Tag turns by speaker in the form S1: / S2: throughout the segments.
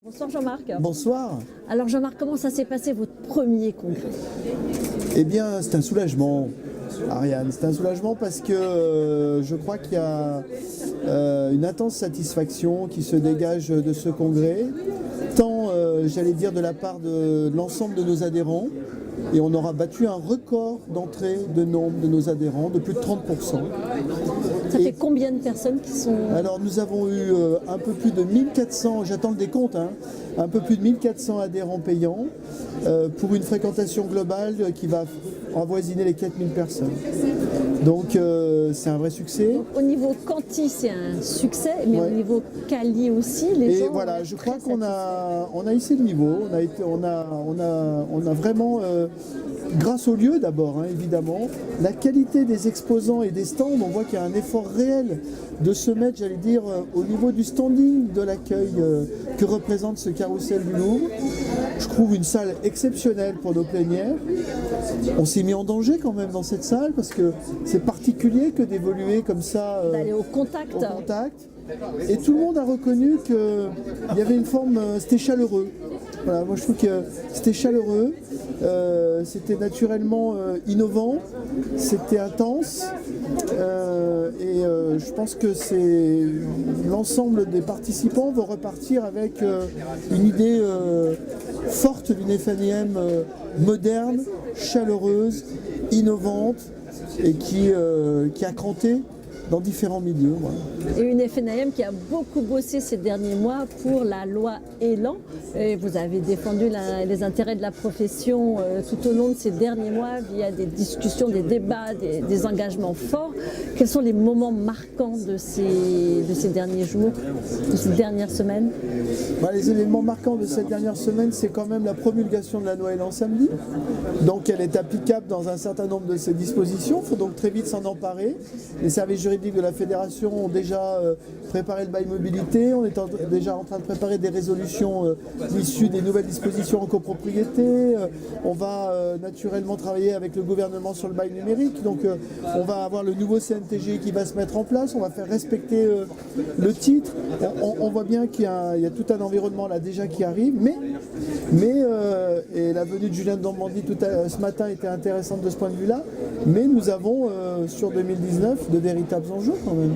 S1: Bonsoir Jean-Marc.
S2: Bonsoir.
S1: Alors Jean-Marc, comment ça s'est passé votre premier congrès?
S2: Eh bien, c'est un soulagement, Ariane. C'est un soulagement parce que je crois qu'il y a une intense satisfaction qui se dégage de ce congrès, tant, j'allais dire, de la part de l'ensemble de nos adhérents. Et on aura battu un record d'entrée de nombre de nos adhérents, de plus de 30%.
S1: Ça fait combien de personnes qui sont...
S2: Alors nous avons eu un peu plus de 1400, j'attends le décompte, un peu plus de 1400 adhérents payants pour une fréquentation globale qui va avoisiner les 4000 personnes. Donc c'est un vrai succès.
S1: Donc, au niveau quanti, c'est un succès, mais
S2: Ouais.
S1: au niveau quali aussi, les gens...
S2: Et voilà, je crois qu'on a hissé le niveau, on a vraiment, grâce au lieu d'abord, évidemment, la qualité des exposants et des stands, on voit qu'il y a un effort réel de se mettre, j'allais dire, au niveau du standing de l'accueil que représente ce carrousel du Louvre. Je trouve une salle exceptionnelle pour nos plénières. On s'est mis en danger quand même dans cette salle parce que c'est particulier que d'évoluer comme ça
S1: D'aller au contact.
S2: au contact. Et tout le monde a reconnu qu'il y avait une forme, c'était chaleureux. Voilà, moi je trouve que c'était chaleureux, c'était naturellement innovant, c'était intense. Je pense que l'ensemble des participants vont repartir avec une idée forte d'une FNIM moderne, chaleureuse, innovante et qui a cranté dans différents milieux. Voilà.
S1: Et une FNAM qui a beaucoup bossé ces derniers mois pour la loi Elan. Et vous avez défendu les intérêts de la profession tout au long de ces derniers mois via des discussions, des débats, des engagements forts. Quels sont les moments marquants de ces derniers jours, de ces dernières semaines?
S2: Les éléments marquants de cette dernière semaine, c'est quand même la promulgation de la loi Elan samedi. Donc elle est applicable dans un certain nombre de ses dispositions. Il faut donc très vite s'en emparer. Les services juridiques de la Fédération ont déjà préparé le bail mobilité. On est déjà en train de préparer des résolutions issues des nouvelles dispositions en copropriété. On va naturellement travailler avec le gouvernement sur le bail numérique. Donc on va avoir le nouveau CNTG qui va se mettre en place. On va faire respecter le titre. On voit bien qu'il y a tout un environnement là déjà qui arrive. Et la venue de Julien de Normandie ce matin était intéressante de ce point de vue-là. Mais nous avons sur 2019 de véritables enjeux quand même.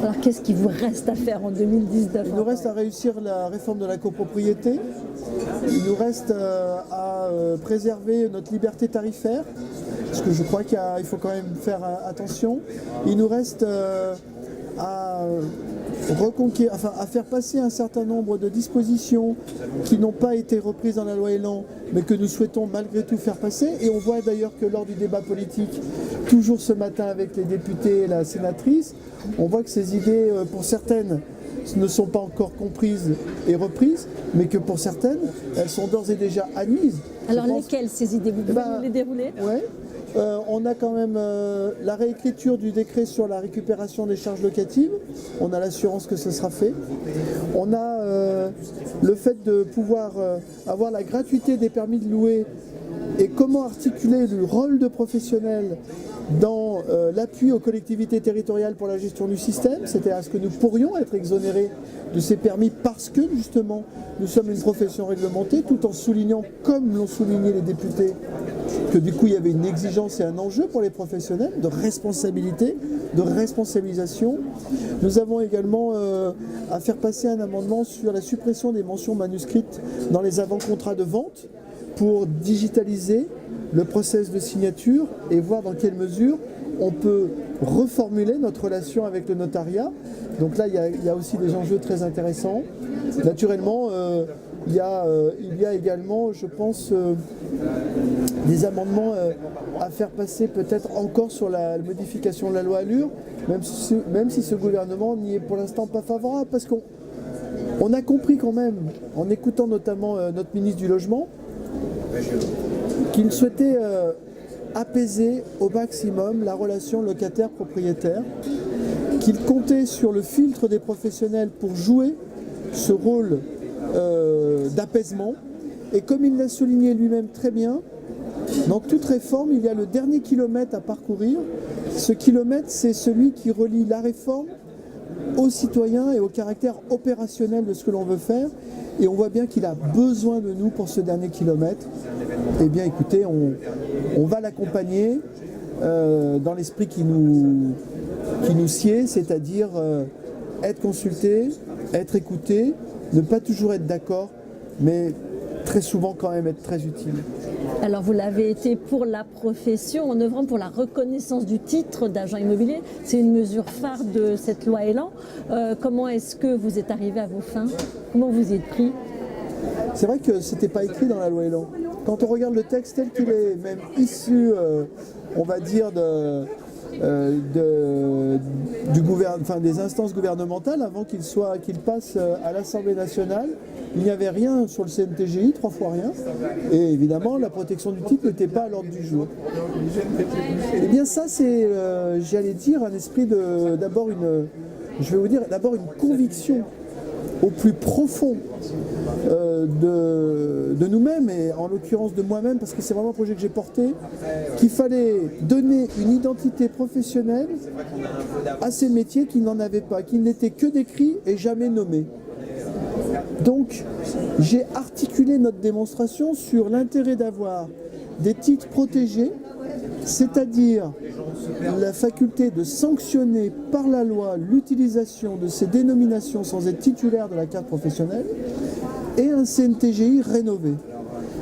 S1: Alors qu'est-ce qu'il vous reste à faire en 2019?
S2: Il nous reste à réussir la réforme de la copropriété. Il nous reste à préserver notre liberté tarifaire, parce que je crois qu'il faut quand même faire attention. Il nous reste à faire passer un certain nombre de dispositions qui n'ont pas été reprises dans la loi Elan, mais que nous souhaitons malgré tout faire passer. Et on voit d'ailleurs que lors du débat politique, toujours ce matin avec les députés et la sénatrice, on voit que ces idées, pour certaines, ne sont pas encore comprises et reprises, mais que pour certaines, elles sont d'ores et déjà admises.
S1: Alors lesquelles ces idées? Vous pouvez nous les dérouler?
S2: Ouais. On a quand même la réécriture du décret sur la récupération des charges locatives. On a l'assurance que ce sera fait. On a le fait de pouvoir avoir la gratuité des permis de louer et comment articuler le rôle de professionnel dans l'appui aux collectivités territoriales pour la gestion du système, c'est-à-dire est-ce que nous pourrions être exonérés de ces permis parce que justement nous sommes une profession réglementée, tout en soulignant, comme l'ont souligné les députés, que du coup il y avait une exigence et un enjeu pour les professionnels de responsabilité, de responsabilisation. Nous avons également à faire passer un amendement sur la suppression des mentions manuscrites dans les avant-contrats de vente pour digitaliser le process de signature et voir dans quelle mesure on peut reformuler notre relation avec le notariat. Donc là, il y a aussi des enjeux très intéressants. Naturellement, il y a également, je pense, des amendements à faire passer peut-être encore sur la modification de la loi Allure, même si ce gouvernement n'y est pour l'instant pas favorable, parce qu'on a compris quand même, en écoutant notamment notre ministre du Logement, qu'il souhaitait apaiser au maximum la relation locataire-propriétaire, qu'il comptait sur le filtre des professionnels pour jouer ce rôle d'apaisement. Et comme il l'a souligné lui-même très bien, dans toute réforme, il y a le dernier kilomètre à parcourir. Ce kilomètre, c'est celui qui relie la réforme aux citoyens et au caractère opérationnel de ce que l'on veut faire. et on voit bien qu'il a besoin de nous pour ce dernier kilomètre. Eh bien écoutez, on va l'accompagner dans l'esprit qui nous sied, c'est-à-dire être consulté, être écouté, ne pas toujours être d'accord, mais très souvent quand même être très utile.
S1: Alors vous l'avez été pour la profession en œuvrant pour la reconnaissance du titre d'agent immobilier. C'est une mesure phare de cette loi Elan. Comment est-ce que vous êtes arrivé à vos fins? Comment vous y êtes pris?
S2: C'est vrai que ce n'était pas écrit dans la loi Elan. Quand on regarde le texte tel qu'il est, même issu, on va dire, des instances gouvernementales, avant qu'il passe à l'Assemblée nationale, il n'y avait rien sur le CNTGI, 3 fois rien, et évidemment la protection du titre n'était pas à l'ordre du jour. Eh bien ça c'est, j'allais dire, un esprit d'abord une conviction au plus profond de nous-mêmes, et en l'occurrence de moi-même, parce que c'est vraiment un projet que j'ai porté, qu'il fallait donner une identité professionnelle à ces métiers qui n'en avaient pas, qui n'étaient que décrits et jamais nommés. Donc j'ai articulé notre démonstration sur l'intérêt d'avoir des titres protégés, c'est-à-dire la faculté de sanctionner par la loi l'utilisation de ces dénominations sans être titulaire de la carte professionnelle, et un CNTGI rénové.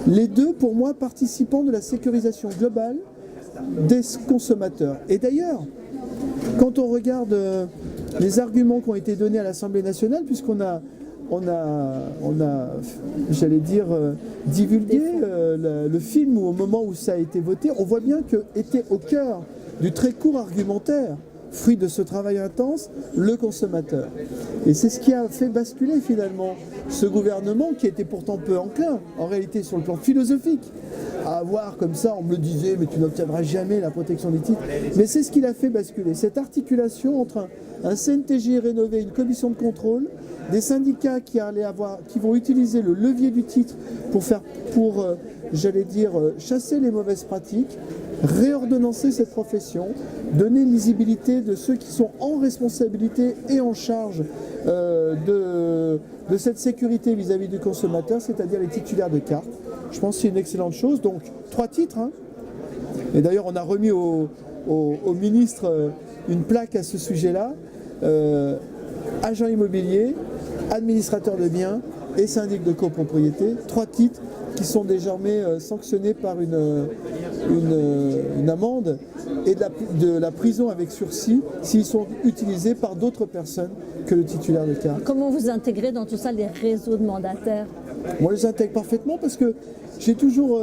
S2: Les deux, pour moi, participant de la sécurisation globale des consommateurs. Et d'ailleurs, quand on regarde les arguments qui ont été donnés à l'Assemblée nationale, puisqu'on a j'allais dire, divulgué le film au moment où ça a été voté, on voit bien que était au cœur du très court argumentaire, fruit de ce travail intense, le consommateur. Et c'est ce qui a fait basculer finalement ce gouvernement, qui était pourtant peu enclin, en réalité sur le plan philosophique, à avoir comme ça, on me le disait, mais tu n'obtiendras jamais la protection des titres. Mais c'est ce qui l'a fait basculer, cette articulation entre un CNTGI rénové, une commission de contrôle, des syndicats qui vont utiliser le levier du titre pour chasser les mauvaises pratiques, réordonnancer cette profession, donner une lisibilité de ceux qui sont en responsabilité et en charge de cette sécurité vis-à-vis du consommateur, c'est-à-dire les titulaires de cartes. Je pense que c'est une excellente chose. Donc 3 titres. Hein. Et d'ailleurs, on a remis au ministre une plaque à ce sujet-là. Agent immobilier, administrateur de biens et syndic de copropriété. 3 titres qui sont désormais sanctionnés par une amende et de la prison avec sursis s'ils sont utilisés par d'autres personnes que le titulaire de carte.
S1: Comment vous intégrez dans tout ça les réseaux de mandataires?
S2: On les intègre parfaitement parce que j'ai toujours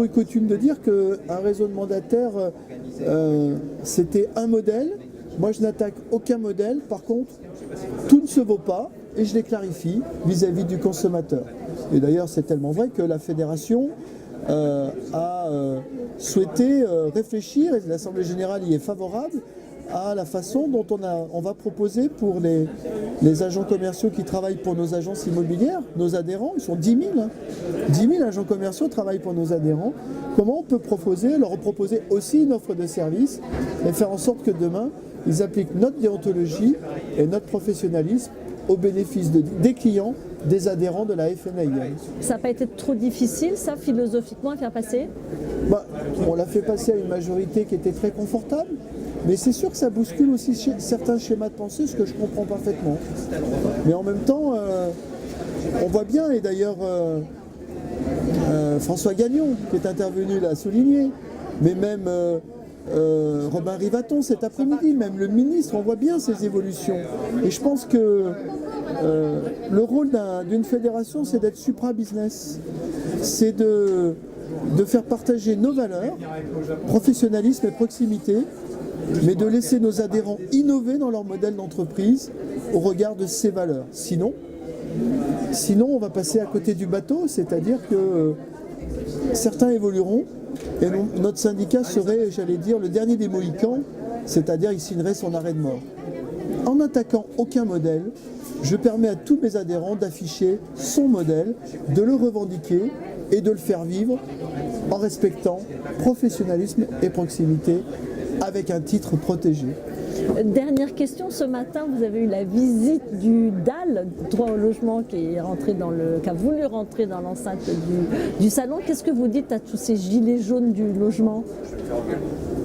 S2: eu coutume de dire qu'un réseau de mandataires, c'était un modèle. Moi, je n'attaque aucun modèle. Par contre, tout ne se vaut pas et je les clarifie vis-à-vis du consommateur. Et d'ailleurs, c'est tellement vrai que la fédération a souhaité réfléchir, et l'Assemblée générale y est favorable, à la façon dont on va proposer pour les agents commerciaux qui travaillent pour nos agences immobilières, nos adhérents, ils sont 10 000. Hein. 10 000 agents commerciaux travaillent pour nos adhérents. Comment on peut leur proposer aussi une offre de service et faire en sorte que demain, ils appliquent notre déontologie et notre professionnalisme au bénéfice des clients, des adhérents de la FNAIM.
S1: Ça n'a pas été trop difficile, ça, philosophiquement, à faire passer?
S2: On l'a fait passer à une majorité qui était très confortable, mais c'est sûr que ça bouscule aussi certains schémas de pensée, ce que je comprends parfaitement. Mais en même temps, on voit bien, et d'ailleurs François Gagnon, qui est intervenu, l'a souligné, mais même Robin Rivaton cet après-midi, même le ministre, on voit bien ces évolutions. Et je pense que le rôle d'une fédération, c'est d'être supra-business. C'est de faire partager nos valeurs, professionnalisme et proximité, mais de laisser nos adhérents innover dans leur modèle d'entreprise au regard de ces valeurs. Sinon, on va passer à côté du bateau, c'est-à-dire que certains évolueront et notre syndicat serait, j'allais dire, le dernier des Mohicans, c'est-à-dire il signerait son arrêt de mort. En n'attaquant aucun modèle, je permets à tous mes adhérents d'afficher son modèle, de le revendiquer et de le faire vivre en respectant professionnalisme et proximité avec un titre protégé.
S1: Dernière question, ce matin vous avez eu la visite du DAL, droit au logement, qui a voulu rentrer dans l'enceinte du salon. Qu'est-ce que vous dites à tous ces gilets jaunes du logement?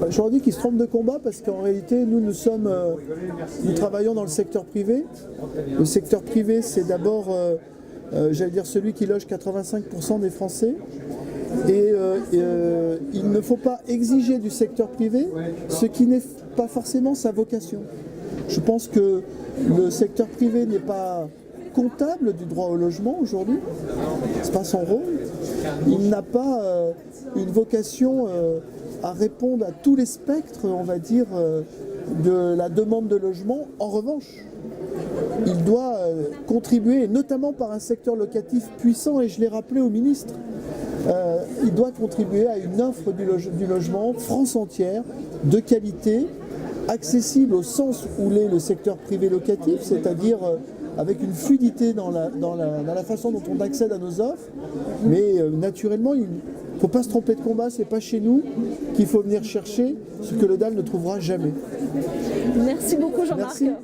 S2: Je leur dis qu'ils se trompent de combat parce qu'en réalité nous travaillons dans le secteur privé. Le secteur privé c'est d'abord j'allais dire celui qui loge 85% des Français. Et il ne faut pas exiger du secteur privé ce qui n'est pas forcément sa vocation. Je pense que le secteur privé n'est pas comptable du droit au logement aujourd'hui, c'est pas son rôle. Il n'a pas une vocation à répondre à tous les spectres, on va dire, de la demande de logement. En revanche, il doit contribuer, notamment par un secteur locatif puissant, et je l'ai rappelé au ministre, il doit contribuer à une offre du logement France entière, de qualité, accessible au sens où l'est le secteur privé locatif, c'est-à-dire avec une fluidité dans la façon dont on accède à nos offres. Mais naturellement, il ne faut pas se tromper de combat, c'est pas chez nous qu'il faut venir chercher ce que le DAL ne trouvera jamais.
S1: Merci beaucoup Jean-Marc.
S2: Merci.